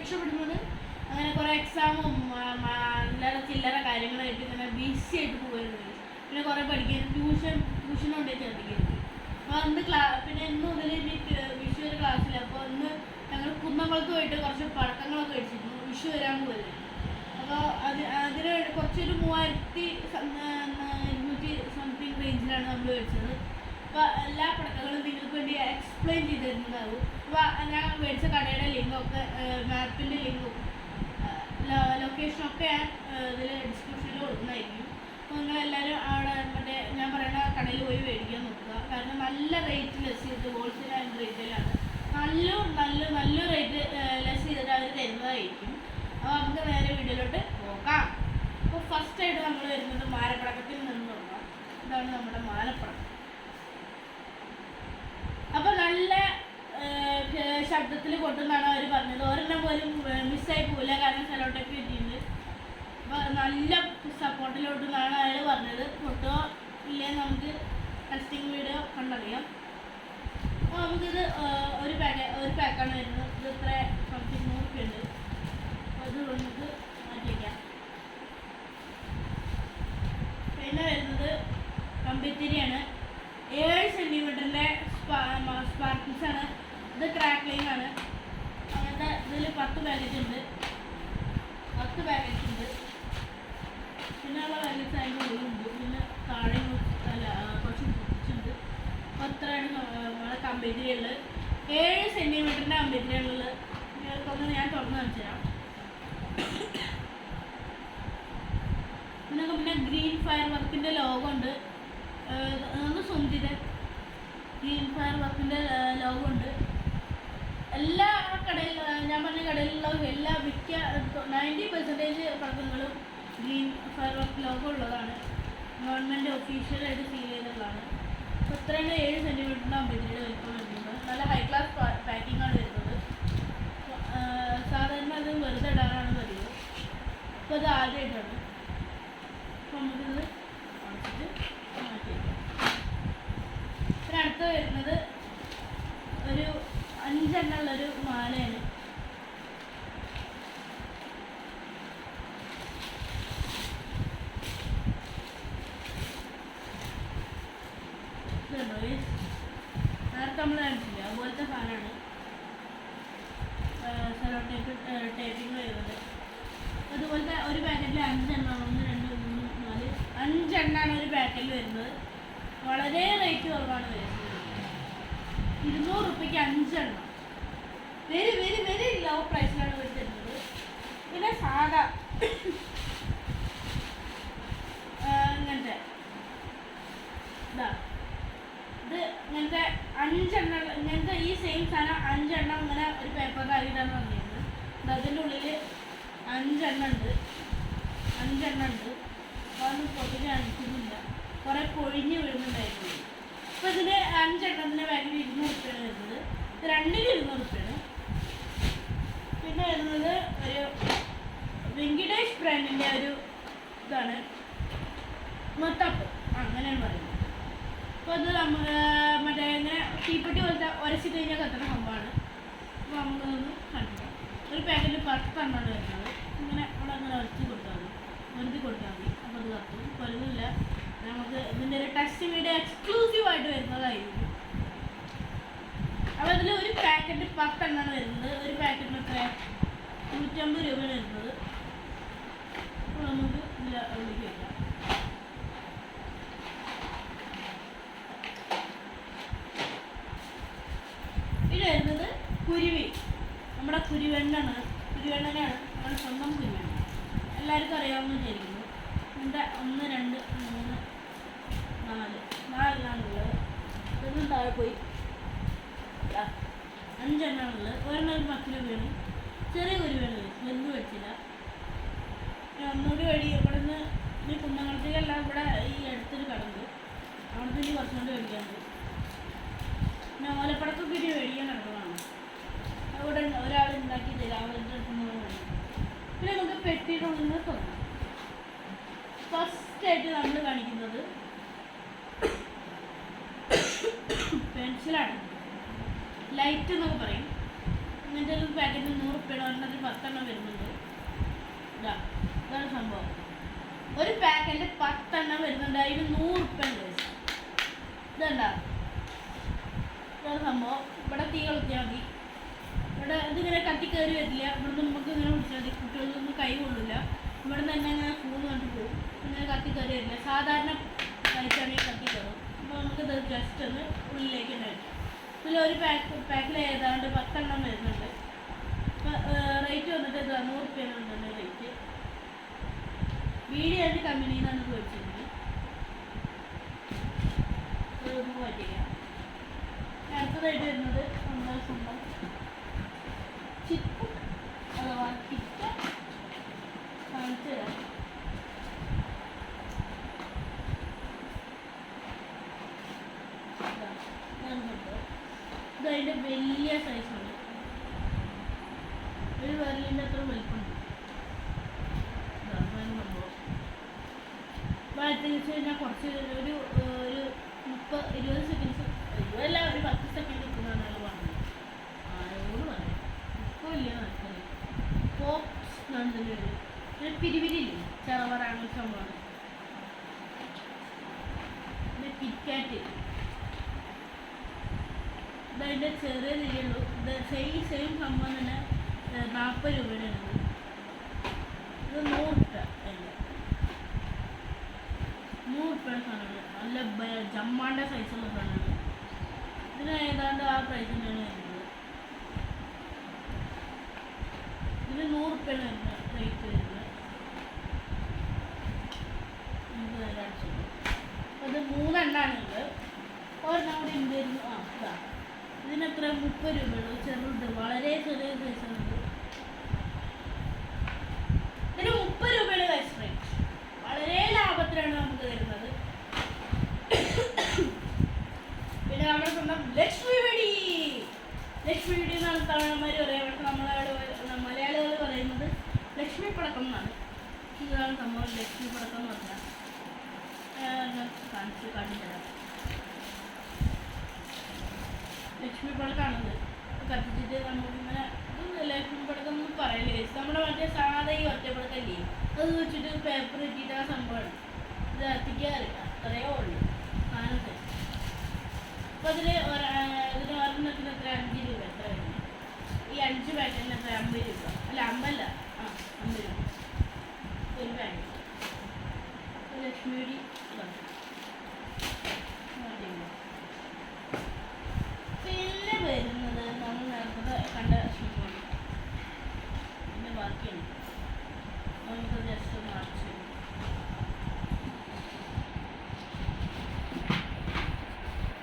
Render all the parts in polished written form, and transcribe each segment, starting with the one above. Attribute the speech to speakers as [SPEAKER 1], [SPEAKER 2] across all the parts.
[SPEAKER 1] രക്ഷപ്പെടുന്നത്. അങ്ങനെ കുറേ എക്സാമും അല്ലറ ചില്ലറ കാര്യങ്ങളായിട്ട് ഇങ്ങനെ ബിസി ആയിട്ട് പോകുന്നത്. പിന്നെ കുറേ പഠിക്കാൻ ട്യൂഷൻ കൊണ്ടേക്ക് ചേർത്തിക്കരുത്. അപ്പോൾ അന്ന് പിന്നെ ഇന്ന് മുതൽ വിഷു ഒരു ക്ലാസ്സിൽ. അപ്പോൾ ഇന്ന് ഞങ്ങൾ കുന്നംകുളത്ത് പോയിട്ട് കുറച്ച് പഴക്കങ്ങളൊക്കെ മേടിച്ചിരുന്നു. വിഷു വരാൻ പോകല്ലേ. അപ്പോൾ അതിന് കുറച്ചൊരു 3200 സംതിങ് റേഞ്ചിലാണ് നമ്മൾ മേടിച്ചത്. അപ്പോൾ എല്ലാ പടക്കങ്ങളും നിങ്ങൾക്ക് വേണ്ടി എക്സ്പ്ലെയിൻ ചെയ്ത് തരുന്നതാവും. അപ്പോൾ ഞാൻ മേടിച്ച കടയുടെ ലിങ്കൊക്കെ മാപ്പിൻ്റെ ലിങ്കും ലൊക്കേഷനൊക്കെ ഇതിൽ ഡിസ്ക്രിപ്ഷനിൽ കൊടുക്കുന്നതായിരിക്കും. അപ്പോൾ നിങ്ങളെല്ലാവരും അവിടെ മറ്റേ ഞാൻ പറയുന്ന കടയിൽ പോയി മേടിക്കാൻ നോക്കുക. കാരണം നല്ല റേറ്റ് ലെസ് ചെയ്തിട്ട് ഹോൾസെയിൽ ആൻഡ് റീറ്റെയിലാണ് നല്ല റേറ്റ് ലെസ് ചെയ്തിട്ട് അവർ തരുന്നതായിരിക്കും. അപ്പോൾ നമുക്ക് നേരെ വീഡിയോയിലോട്ട് പോകാം. അപ്പോൾ ഫസ്റ്റായിട്ട് നമ്മൾ വരുന്നത് മാലപ്പടക്കത്തിൽ നിന്ന് നോക്കാം. ഇതാണ് നമ്മുടെ മാലപ്പടക്കം. അപ്പോൾ നല്ല ശബ്ദത്തിൽ കൊട്ടുന്നാണ് അവർ പറഞ്ഞത്. ഒരെണ്ണം പോലും മിസ്സായി പോവില്ല, കാരണം സെലോട്ടേപ്പ് കിട്ടിയിട്ടുണ്ട്. അപ്പോൾ നല്ല സപ്പോർട്ടിലോട്ടെന്നാണ് അയാൾ പറഞ്ഞത്. കൊട്ടോ ഇല്ലേ നമുക്ക് ടെസ്റ്റിംഗ് വീഡിയോ കണ്ടറിയാം. അപ്പോൾ നമുക്കിത് ഒരു പാക്കാണ് വരുന്നത്. ഇത് ഇത്ര സംതിങ് 100 രൂപ ഉണ്ട്. അത് നമുക്ക് മാറ്റി വയ്ക്കാം. പിന്നെ വരുന്നത് കമ്പിത്തിരിയാണ്. 7 സെൻറ്റിമീറ്ററിൻ്റെ സ്പാർക്കിൾസാണ്. ഇത് ക്രാക്ലിംഗ് ആണ്. അങ്ങനത്തെ ഇതിൽ 10 പാക്കറ്റ് ഉണ്ട്. പിന്നെയുള്ള പാക്കറ്റ്സ് അതിൻ്റെ ഉള്ളിലുണ്ട്. പിന്നെ താഴെ കുറച്ച് പൊടിച്ചുണ്ട്. അപ്പോൾ അത്രയാണ് നമ്മളെ കമ്പിത്തിരി ഉള്ളത്. 7 സെൻറ്റിമീറ്ററിൻ്റെ കമ്പിത്തിരിയാണുള്ളത്. നിങ്ങൾക്കൊന്ന് ഞാൻ തുറന്ന് കാണിച്ചു തരാം. പിന്നെ ഗ്രീൻ ഫയർ വർക്കിൻ്റെ ലോഗോ ഉണ്ട്. ഒന്ന് സൂം ചെയ്ത്. ഗ്രീൻ ഫയർ വർക്കിൻ്റെ ലോഗോ ഉണ്ട്. എല്ലാ കടയിൽ ഞാൻ പറഞ്ഞ കടയിലുള്ള എല്ലാ മിക്ക 90% പടക്കങ്ങളും ഗ്രീൻ ഫയർ വർക്ക് ലോഗോ ഉള്ളതാണ്. ഗവൺമെൻറ് ഒഫീഷ്യലായിട്ട് സീൽ ചെയ്തതാണ്. അപ്പോൾ ഇത്രയാണ് 7 സെൻറ്റിമീറ്ററിൻ്റെ അമ്പത്തിൻ്റെ വലിപ്പം വരുന്നത്. നല്ല ഹൈ ക്ലാസ് പാക്കിംഗ് ആണ് വരുന്നത്. സാധാരണ അത് വെറുതെ ഇടാനാണ് പതിവ്. അപ്പോൾ അത് ആദ്യമായിട്ടാണ്. അപ്പോൾ നമുക്കിത് അടച്ചിട്ട് മാറ്റി വയ്ക്കാം. പിന്നെ അടുത്ത് വരുന്നത് ഒരു 5 എണ്ണമുള്ളൊരു മാലയാണ്. ഇതുണ്ടോ, നേരത്തെ നമ്മൾ കാണിച്ചില്ല, അതുപോലത്തെ സാധനമാണ്. സെലോ ടേപ്പിംഗ് വരുന്നത്. അതുപോലത്തെ ഒരു പാക്കറ്റിൽ 5 എണ്ണമാണ്. 1 2 3 4 5 എണ്ണമാണ് ഒരു പാക്കറ്റിൽ വരുന്നത്. വളരെ റേറ്റ് കുറവാണ് വരുന്നത്. 200 രൂപയ്ക്ക് 5 എണ്ണം. വെരി ലോ പ്രൈസിലാണ് ഇവർ തരുന്നത്. പിന്നെ സാധാ ഇങ്ങനത്തെ ഇത് ഇങ്ങനത്തെ 5 എണ്ണം. ഇങ്ങനത്തെ ഈ സെയിം സാധനം 5 എണ്ണം ഇങ്ങനെ ഒരു പേപ്പർ ആക്കിയിട്ടാണ് വന്നിരുന്നത്. അതിൻ്റെ ഉള്ളിൽ 5 എണ്ണം ഉണ്ട്. അതൊന്നും പൊട്ടിച്ച് കാണിക്കുന്നില്ല. കുറേ പൊഴിഞ്ഞ് വീഴുന്നുണ്ടായിരുന്നു. അപ്പോൾ ഇതിന് 5 എണ്ണത്തിൻ്റെ പാക്കറ്റ് 200 രൂപയാണ് വരുന്നത്. ഇത് 2ന് 200 രൂപയാണ്. പിന്നെ വരുന്നത് ഒരു വെങ്കിടേഷ് ബ്രാൻഡിൻ്റെ ഒരു ഇതാണ് മൊത്തപ്പ്, അങ്ങനെയാണ് പറയുന്നത്. അപ്പോൾ അത് മറ്റേ ഇങ്ങനെ തീപ്പെട്ടി പോലത്തെ ഉരച്ച് കഴിഞ്ഞാൽ കത്തുന്ന സംഭവമാണ്. അപ്പോൾ നമുക്കതൊന്ന് കണ്ടിട്ടാം. ഒരു പാക്കറ്റ് 10 എണ്ണമാണ് വരുന്നത്. ഇങ്ങനെ അവിടെ അങ്ങനെ ഉരച്ച് കൊടുത്താൽ മതി. അപ്പോൾ അത് കത്തും, വരുന്നില്ല. നമുക്ക് ഇതിൻ്റെ ഒരു ടെസ്റ്റ് വീഡിയോ എക്സ്ക്ലൂസീവായിട്ട് വരുന്നതായിരിക്കും. അപ്പോൾ അതിൽ ഒരു പാക്കറ്റ് 10 എണ്ണമാണ് വരുന്നത്. ഒരു പാക്കറ്റിന് എത്ര 150 രൂപയാണ് വരുന്നത്. അപ്പോൾ നമുക്ക് ഇതിലേക്ക് വയ്ക്കാം. ഇത് വരുന്നത് കുരുവി, നമ്മുടെ കുരുവെണ്ണാണ്. നമ്മുടെ സ്വന്തം കുരുവെണ്ണ. എല്ലാവർക്കും അറിയാവുന്ന വിചാരിക്കുന്നു. ഇതിൻ്റെ 1 2 3 4 4 ഇതൊന്നും താഴെ പോയി. 5 എണ്ണമാണുള്ളത്. ഒരെണ്ണം 10 രൂപയാണ്. ചെറിയ കുരുവാണ്, വലുത് വെച്ചില്ല. ഒന്നുകൂടി വഴി ഇവിടെ നിന്ന് ഈ കുന്നംകുളത്തേക്കെല്ലാം ഇവിടെ ഈ അടുത്തൊരു കടണ്ട്. അവിടുത്തെ ഇനി കുറച്ചുകൊണ്ട് മേടിക്കാറുണ്ട്. പിന്നെ ഓലപ്പടക്കൊക്കെ ഇനി മേടിക്കാൻ നടക്കുന്നതാണ്. അവിടെ ഒരാൾ ഉണ്ടാക്കി തരാം, അവരുടെ അടുത്തുനിന്ന് വേണം. പിന്നെ നമുക്ക് പെട്ടിയുടെ ഉള്ളിൽ നിന്ന് തുടങ്ങാം. ഫസ്റ്റായിട്ട് നമ്മൾ കാണിക്കുന്നത് പെൻസിലാണ്. ലൈറ്റ് എന്നൊക്കെ പറയും. ഇങ്ങനത്തെ ഒരു പാക്കറ്റിൽ 100 റുപ്യാണ്, ഒരെണ്ണത്തിൽ 10 വരുന്നുണ്ട്. ഇതാണ് സംഭവം. ഒരു പാക്കറ്റിൽ 10 വരുന്നുണ്ട്, അതിന് 100 റുപ്യാണ്. ഇതാണ് സംഭവം. ഇവിടെ തീ കൊളുത്തിയാൽ മതി. ഇവിടെ ഇതിങ്ങനെ കത്തി കയറി വരില്ല. ഇവിടുന്ന് നമുക്ക് ഇങ്ങനെ പിടിച്ചാൽ മതി. കുട്ടികൾക്കൊന്നും കൈ കൊള്ളില്ല. ഇവിടെ നിന്ന് തന്നെ ഇങ്ങനെ സ്പൂൺ കണ്ടു പോകും. ഇങ്ങനെ കത്തി കയറി വരില്ല. സാധാരണ കഴിച്ചാണെങ്കിൽ കത്തി കയറും. അപ്പോൾ നമുക്കിത് ജസ്റ്റ് ഒന്ന് ഉള്ളിലേക്ക് ഉണ്ടായിട്ട് ഇതിലൊരു പാക്കിൽ ഏതാണ്ട് 10 വരുന്നുണ്ട്. അപ്പോൾ റേറ്റ് വന്നിട്ട് 100 റുപ്യാണ് വരുന്നുണ്ട് റേറ്റ്. വീഡിയോ ആയിട്ട് കമ്പനിയിൽ നിന്നാണ് മേടിച്ചിരുന്നത്. അതൊന്നും പറ്റില്ല. അടുത്തതായിട്ട് വരുന്നത് നമ്മുടെ സ്വന്തം ചിപ്പ് അഥവാ കിറ്റ് കാണിച്ചു തരാം. ഇതതിൻ്റെ വലിയ സൈസാണ്. ഒരു വിരലിൻ്റെ അത്ര വലിപ്പമുണ്ട്. വഴറ്റി വെച്ച് കഴിഞ്ഞാൽ കുറച്ച് ഒരു 30-20 സെക്കൻഡ്സ്, 20 ഒരു 10 സെക്കൻഡ് നിൽക്കുന്നതാണ് പറഞ്ഞത്. ആരോട് പറയാം, ഇപ്പോൾ ഇല്ല നടക്കുന്നത്. പോപ്സ് നന്ദിന് ഒരു പിരിവിരില്ലേ, ചെറവറാണ് സംഭവമാണ്. പിന്നെ കിറ്റ്കാറ്റ്, ഇതതിൻ്റെ ചെറിയ രീതിയുള്ളൂ. ഇത് സെയിം സംഭവം തന്നെ 40 രൂപയുടെ ഉണ്ട്. ഇത് 100 രൂപ. അതിൻ്റെ 100 രൂപയുടെ സാധനമാണ്. നല്ല ജമ്മാൻ്റെ സൈസുള്ള സാധനമാണ്. ഇതിന് ഏതാണ്ട് ആ പ്രൈസ് തന്നെയാണ് വരുന്നത്. ഇതിന് 100 രൂപയാണ് വരുന്നത് റേറ്റ് വരുന്നത്. നമുക്ക് നേരെ അടിച്ചു. അപ്പോൾ ഇത് 3 എണ്ണാണുള്ളത്. ഒരെണ്ണം കൂടി ഉണ്ടായിരുന്നു. ഇതാ ഇതിനെത്ര 30 രൂപയുള്ളൂ. ചെറുത്, വളരെ ചെറിയ സൈസാണത്. ഇതിന് 30 രൂപയുടെ സൈസ് റേറ്റ്. വളരെ ലാഭത്തിലാണ് നമുക്ക് തരുന്നത്. പിന്നെ നമ്മുടെ സ്വന്തം ലക്ഷ്മി വെടി എന്നാണ് തമിഴന്മാർ പറയുക. പക്ഷെ മലയാളികൾ പറയുന്നത് ലക്ഷ്മി പടക്കം എന്നാണ്. ഇതാണ് സംഭവം. ലക്ഷ്മി പടക്കം എന്ന് പറഞ്ഞാൽ കാണിച്ചുതരാം. ലക്ഷ്മി പടക്കമാണത്. കത്തിച്ചിട്ട് നമുക്കിങ്ങനെ ലക്ഷ്മി പടക്കം എന്ന് പറയില്ലേ. നമ്മുടെ മറ്റേ സാധാ ഈ ഒറ്റപ്പടക്കല്ലേ, അത് വെച്ചിട്ട് പേപ്പർ ഇട്ടിട്ട് ആ സംഭവമാണ്. ഇത് കത്തിക്കാറില്ല, അത്രയോ ഉള്ളൂ സാധനത്തെ. അപ്പോൾ ഇതിന് ഒരെണ്ണത്തിന് എത്ര 5 രൂപ എത്ര വരുന്നത്. ഈ 5 പാക്കറ്റിന് എത്ര 50 രൂപ. അല്ല 50 രൂപ ഒരു പാക്കറ്റ്. ലക്ഷ്മിയുടെ പിന്നെ വരുന്നത് നമ്മൾ നേരത്തെ കണ്ട ഷീറ്റാണ്. പിന്നെ ബാക്കിയാണ് നമുക്ക് ജസ്റ്റ് ഒന്ന് അടച്ചു.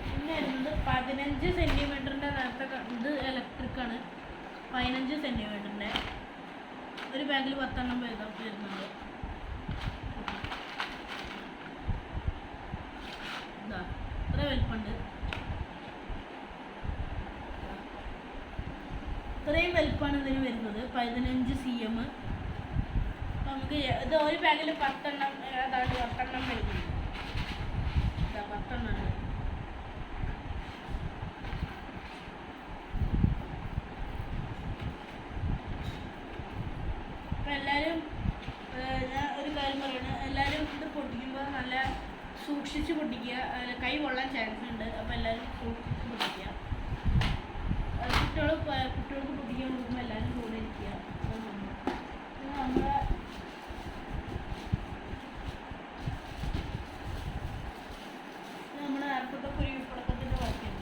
[SPEAKER 1] പിന്നെ വരുന്നത് 15 സെൻറ്റിമീറ്ററിൻ്റെ നേരത്തെ ഇത് ഇലക്ട്രിക്കാണ്. 15 സെൻറ്റിമീറ്ററിൻ്റെ ഒരു ബാഗിൽ 10 വരുന്നുണ്ട്. ഇതാ ഇത്ര വലിപ്പമുണ്ട്. ഇത്രയും വലിപ്പമാണ് ഇതിന് വരുന്നത്. 15 cm. നമുക്ക് ഇത് ഒരു ബാഗിൽ 10 അതാണ് 10 വരുന്നത്. 10 അപ്പം എല്ലാവരും ഞാൻ ഒരു കാര്യം പറയുന്നത്, എല്ലാവരും ഇത് പൊട്ടിക്കുമ്പോൾ നല്ല സൂക്ഷിച്ച് പൊട്ടിക്കുക. കൈ കൊള്ളാൻ ചാൻസ് ഉണ്ട്. അപ്പോൾ എല്ലാവരും സൂക്ഷിച്ച് പൊട്ടിക്കുക. കുട്ടികൾക്ക് പൊട്ടിക്കാൻ കൊടുക്കുമ്പോൾ എല്ലാവരും കൂടെ ഇരിക്കുക. നമ്മുടെ നേരത്തെ കുരുവിപ്പടക്കത്തിൻ്റെ ബാക്കിയാണ്.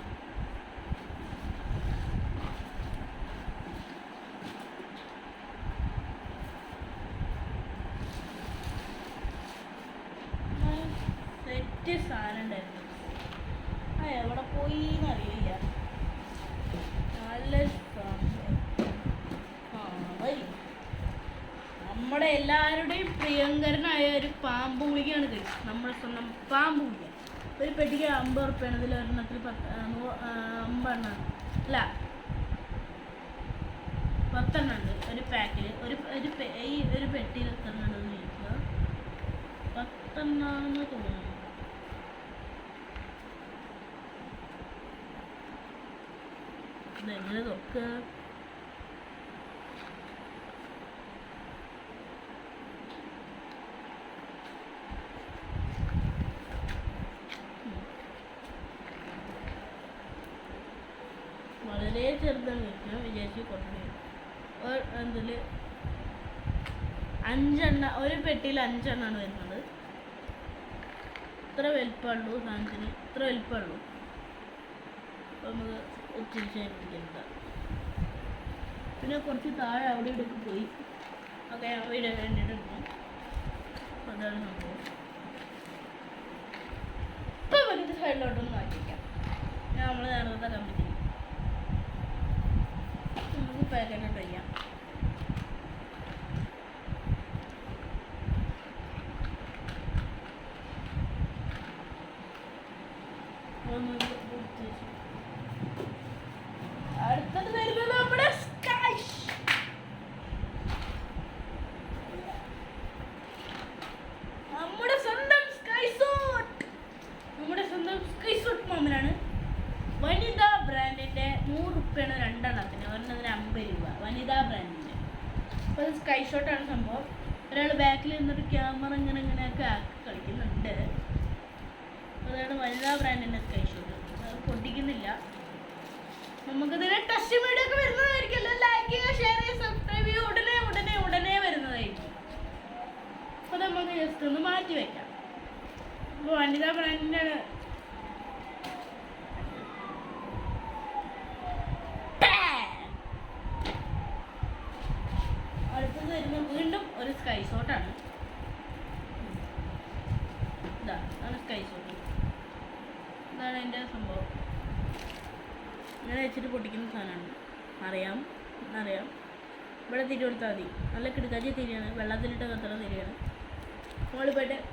[SPEAKER 1] സെറ്റ് സാധനം ഉണ്ടായിരുന്നു. എവിടെ പോയി എന്നറിയില്ല. നല്ല നമ്മുടെ എല്ലാവരുടെയും പ്രിയങ്കരനായ ഒരു പാമ്പ് ഗുളികയാണ് ഇത്. നമ്മുടെ സ്വന്തം പാമ്പ് ഗുളിക. ഒരു പെട്ടിക്ക് 50 റുപ്യാണ്. ഇതിൽ ഒരെണ്ണത്തിൽ 50 അല്ല 10 ഉണ്ട് ഒരു പാക്കിൽ. ഈ ഒരു പെട്ടിയിൽ 10 ഉണ്ടെന്ന് ചോദിക്കുക. 10 തോന്നുന്നു. ഇതെങ്ങനെ നോക്കുക. വളരെ ചെറുതാണ് ഞാൻ വിചാരിച്ചു കുറച്ച് എന്തിൽ 5 എണ്ണ, ഒരു പെട്ടിയിൽ 5 എണ്ണമാണ് വരുന്നത്. ഇത്ര വലിപ്പമുള്ളൂ സാധനത്തിന്, ഇത്ര വലിപ്പമുള്ളൂ. അപ്പോൾ നമുക്ക് ഒത്തിരിച്ചായിരിക്കുന്നത്. പിന്നെ കുറച്ച് താഴെ അവിടെ ഇവിടെയൊക്കെ പോയി, ഓക്കെ അവിടെ വേണ്ടിയിട്ട് എടുക്കും. അതാണ് സംഭവം. ഇപ്പം നമുക്ക് സൈഡിലോട്ടൊന്ന് മാറ്റിക്കാം. നമ്മൾ നേരത്തെ കമ്പനി നമുക്ക് പാക്കറ്റ് ചെയ്യാം. അടുത്തത് വരുന്നത് നമ്മുടെ സ്കൈ സൂട്ട് മാമനാണ്. വനിതാ ബ്രാൻഡിൻ്റെ 100 രൂപയാണ് രണ്ടെണ്ണത്തിന്, ഒരെണ്ണത്തിന് 50 രൂപ. വനിതാ ബ്രാൻഡിൻ്റെ. അപ്പോൾ അത് സ്കൈ ഷോട്ടാണ് സംഭവം. ഒരാൾ ബാക്കിൽ നിന്നൊരു ക്യാമറ ഇങ്ങനെയൊക്കെ ആക്കി കളിക്കുന്നുണ്ട്. അതാണ് വനിതാ ബ്രാൻഡിൻ്റെ സ്കൈ ഷോട്ട്. അത് പൊട്ടിക്കുന്നില്ല. നമുക്കിതിന് ടച്ച് വീഡിയോ ഒക്കെ വരുന്നതായിരിക്കും. എല്ലാം ലൈക്ക് ചെയ്യുക, ഷെയർ ചെയ്യുക, സബ്സ്ക്രൈബ് ചെയ്യുക. ഉടനെ വരുന്നതായിരിക്കും. അപ്പോൾ നമുക്ക് ജസ്റ്റ് ഒന്ന് മാറ്റി വയ്ക്കാം. അപ്പോൾ വനിതാ ബ്രാൻഡിൻ്റെ അടുത്തത് വരുന്നത് വീണ്ടും ഒരു സ്കൈ ഷോട്ടാണ്. ഇതാണ് സ്കൈ ഷോട്ട്. ഇതാണ് എൻ്റെ സംഭവം. ഇങ്ങനെ വെച്ചിട്ട് പൊട്ടിക്കുന്ന സാധനമാണ്. അറിയാം. ഇവിടെ തിരി കൊടുത്താൽ മതി. നല്ല കിടക്കാച്ചി തിരിയാണ്, വെള്ളത്തിലിട്ട് കത്തുന്ന തിരിയാണ്. മുകളിൽ പോയിട്ട് എന്ന്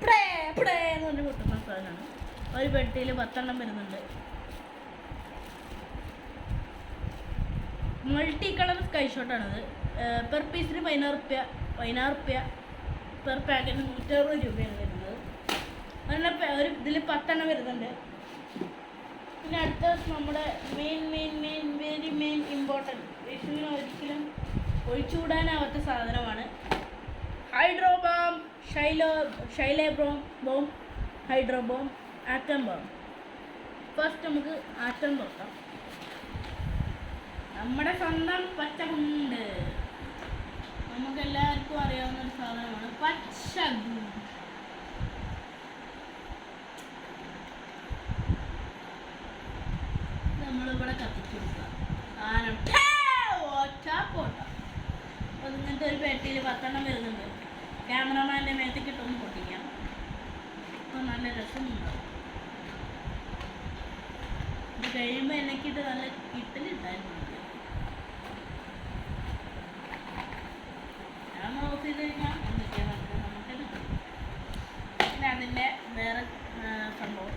[SPEAKER 1] പറഞ്ഞ് പൊട്ടുന്ന സാധനമാണ്. ഒരു പെട്ടിയിൽ 10 എണ്ണം വരുന്നുണ്ട്. മൾട്ടി കളർ സ്കൈ ഷോട്ടാണത്. പെർ പീസിന് 16 രൂപ. പെർ പാക്കറ്റിന് 160 രൂപയാണ് വരുന്നത്. ഒരു ഇതിൽ 10 എണ്ണം വരുന്നുണ്ട്. പിന്നെ അടുത്ത നമ്മുടെ മെയിൻ ഇമ്പോർട്ടൻറ്റ് വിഷുവിന് ഒരിക്കലും ഒഴിച്ചുകൂടാനാവാത്ത സാധനമാണ് ഹൈഡ്രോ ബോം, ഷൈലേ ബോം, ഹൈഡ്രോ ബോം, ആറ്റം ബോം. ഫസ്റ്റ് നമുക്ക് ആറ്റം നോക്കാം. നമ്മുടെ സ്വന്തം പച്ചഗുണ്ട്. നമുക്ക് എല്ലാവർക്കും അറിയാവുന്ന ഒരു സാധനമാണ് പച്ചഗു. നമ്മളിവിടെ കത്തിച്ചു കൊടുക്കുക. സാധനം അപ്പോൾ ഇങ്ങനത്തെ ഒരു പെട്ടിയിൽ 10 എണ്ണം വരുന്നുണ്ട്. ക്യാമറമാൻ്റെ മേത്തേക്ക് ഇട്ടൊന്ന് പൊട്ടിക്കാം. അപ്പോൾ നല്ല രസമുണ്ടാവും. ഇത് കഴിയുമ്പോൾ എനിക്കിട്ട് നല്ല കിട്ടലുണ്ടായിരുന്നു. ഞാൻ ഓഫ് ചെയ്ത് കഴിഞ്ഞാൽ എന്തൊക്കെയാണ് നമുക്ക് പിന്നെ അതിൻ്റെ വേറെ സംഭവം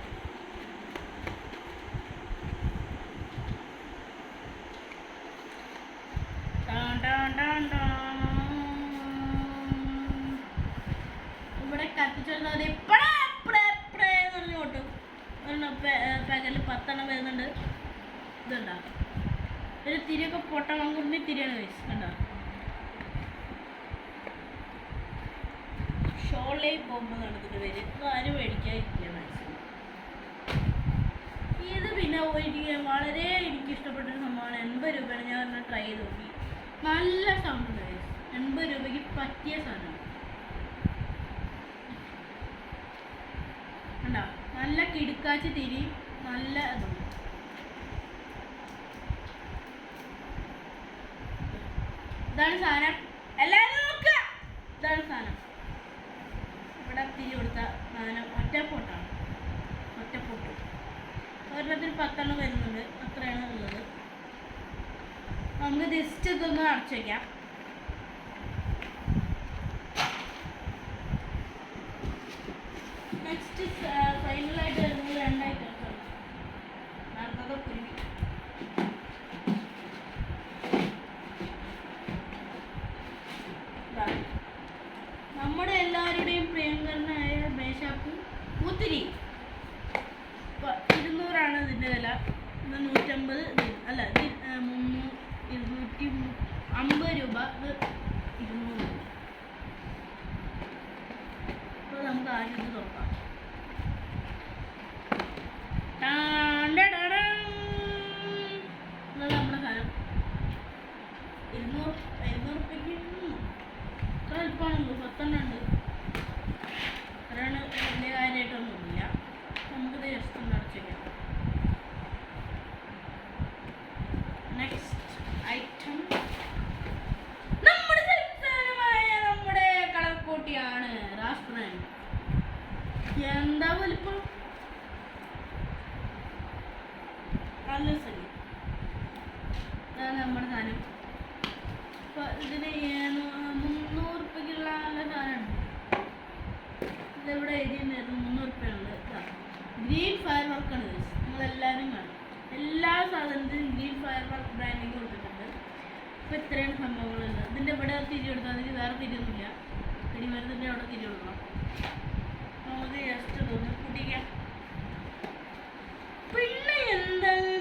[SPEAKER 1] ഇവിടെ കത്തിച്ചുള്ളത് പറഞ്ഞു കൊട്ടും. പാക്കറ്റിൽ 10 എണ്ണം വരുന്നുണ്ട്. ഇതുണ്ടാ ഒരു തിരിയൊക്കെ പൊട്ടണം കൊണ്ട് തിരിയാണ് വയസ്സ് കണ്ടോ. ഷോളേ പോകുമ്പോൾ നടന്നിട്ട് വരും. ഇത് ആരും മേടിക്കാതിരിക്കുക മാക്സിമം. ഇത് പിന്നെ വളരെ എനിക്കിഷ്ടപ്പെട്ടൊരു സംഭവമാണ്. 80 രൂപയാണ്. ഞാൻ പറഞ്ഞാൽ ട്രൈ ചെയ്ത് നോക്കി. നല്ല സൗണ്ട് ഉണ്ട്. 80 രൂപയ്ക്ക് പറ്റിയ സാധനമാണ്. കണ്ടോ നല്ല കിടുക്കാച്ചി തിരി, നല്ല ഇതുണ്ട്. ഇതാണ് സാധനം. എല്ലാവരും നോക്കുക. ഇതാണ് സാധനം. ഇവിടെ തിരി കൊടുത്ത സാധനം ഒറ്റപ്പൊട്ടാണ്. ഒറ്റപ്പൊട്ട് ഒരെണ്ണത്തിന് 10 എണ്ണം വരുന്നുണ്ട്. അത്രയാണ് ഉള്ളത്. നമുക്ക് ജസ്റ്റ് ഇതൊന്ന് അടച്ചു വയ്ക്കാം. നെക്സ്റ്റ് ഫൈനലായിട്ട് വരുന്നത് 2 ഐറ്റംസാണ്. നടന്നത് കുരുവി. നമ്മുടെ എല്ലാവരുടെയും പ്രിയങ്കരനായ മേശാപ്പ് പൂത്തിരി. 200 ഇതിൻ്റെ വില. ഇത് 150 അല്ല 250 രൂപ. ഇത് 200 രൂപ. അപ്പോൾ നമുക്ക് ആദ്യം ഇത് തുറക്കാം. ഇതാണ് നമ്മുടെ സാധനം. നല്ല രസമില്ല. ഇതാണ് നമ്മുടെ സാധനം. അപ്പോൾ ഇതിന് 300 രൂപയ്ക്കുള്ള നല്ല സാധനമുണ്ട്. ഇതിവിടെ എഴുതിയിട്ടുണ്ടായിരുന്നു 300 രൂപയുള്ളത്. ഗ്രീൻ ഫയർ വർക്കാണ് ഇത്. നിങ്ങളെല്ലാവരും കാണും. എല്ലാ സാധനത്തിനും ഗ്രീൻ ഫയർ വർക്ക് ബ്രാൻഡിങ് കൊടുത്തിട്ടുണ്ട്. അപ്പോൾ ഇത്രയാണ് സംഭവങ്ങളുള്ളത്. ഇതിൻ്റെ ഇവിടെ തിരി കൊടുത്താൽ അതിന് വേറെ തിരിയൊന്നുമില്ല. തിരിമരുന്നിൻ്റെ അവിടെ തിരി കൊടുക്കണം. നമുക്ക് ജസ്റ്റ് ഒന്ന് കുടിക്കാം. പിന്നെ എന്താണ്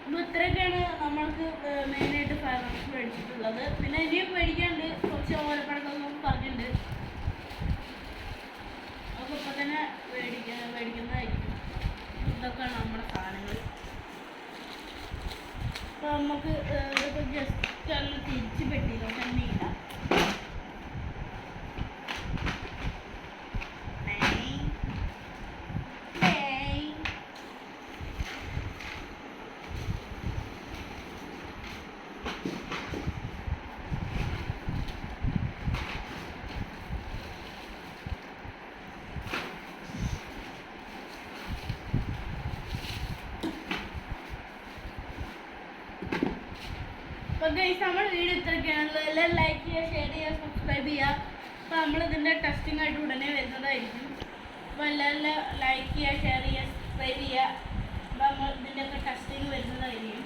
[SPEAKER 1] അപ്പോൾ ഇത്രയൊക്കെയാണ് നമ്മൾക്ക് മെയിനായിട്ട് ഫയർ വർക്ക്സ് മേടിച്ചിട്ടുള്ളത്. പിന്നെ ഇനിയും മേടിക്കാനുണ്ട്. കുറച്ച് ഓലപ്പഴക്കം പറഞ്ഞിട്ടുണ്ട്. അപ്പോൾ ഇപ്പം തന്നെ മേടിക്കുന്നതായിരിക്കും. ഇതൊക്കെയാണ് നമ്മുടെ സാധനങ്ങൾ. അപ്പോൾ നമുക്ക് ഇതൊക്കെ ജസ്റ്റ് ഒന്ന് തിരിച്ച് പെട്ടിയിലോട്ട് തന്നെ ഇടാം. അപ്പോൾ ഗൈസ് നമ്മുടെ വീഡിയോ ഇത്രയൊക്കെയാണല്ലോ. എല്ലാവരും ലൈക്ക് ചെയ്യുക, ഷെയർ ചെയ്യുക, സബ്സ്ക്രൈബ് ചെയ്യുക. അപ്പോൾ നമ്മളിതിൻ്റെ ടെസ്റ്റിംഗ് ആയിട്ട് ഉടനെ വരുന്നതായിരിക്കും. അപ്പോൾ എല്ലാവരും ലൈക്ക് ചെയ്യുക, ഷെയർ ചെയ്യുക, സബ്സ്ക്രൈബ് ചെയ്യുക. അപ്പോൾ നമ്മൾ ഇതിൻ്റെയൊക്കെ ടെസ്റ്റിംഗ് വരുന്നതായിരിക്കും.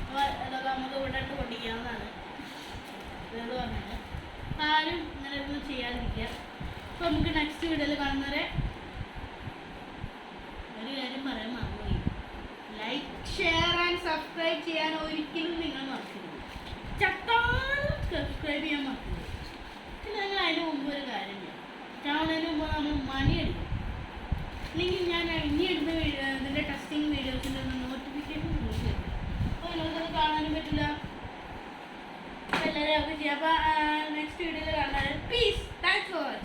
[SPEAKER 1] അപ്പോൾ അതൊക്കെ നമുക്ക് ഇവിടെ ഇട്ട് പൊട്ടിക്കാവുന്നതാണ്. ഇതെന്ന് പറഞ്ഞത് ആരും ഇങ്ങനെ ഒന്നും ചെയ്യാതിരിക്കുക. അപ്പോൾ നമുക്ക് നെക്സ്റ്റ് വീഡിയോയിൽ കാണുന്നവരെ ഒരു കാര്യം പറയാൻ മറന്നുപോയി. ലൈക്ക്, ഷെയർ ആൻഡ് സബ്സ്ക്രൈബ് ചെയ്യാൻ ഒരിക്കലും നിങ്ങൾ മറക്കരുത്. ചത്താലും സബ്സ്ക്രൈബ് ചെയ്യാൻ മറക്കരുത്. പിന്നെ ഞങ്ങൾ അതിന് മുമ്പ് ഒരു കാര്യം ചെയ്യാം. ചാവുന്നതിന് മുമ്പ് നമ്മൾ മണി എടുക്കും. അല്ലെങ്കിൽ ഞാൻ ഇനി എടുത്ത ഇതിൻ്റെ ടെസ്റ്റിംഗ് വീഡിയോസിൻ്റെ നോട്ടിഫിക്കേഷൻ കൊടുത്തു തരും. അപ്പോൾ നിങ്ങൾക്കത് കാണാനും പറ്റില്ല. എല്ലാവരും ഒക്കെ ചെയ്യാം. അപ്പോൾ നെക്സ്റ്റ് വീഡിയോയിൽ കാണാൻ പീസ്. Thanks for watching.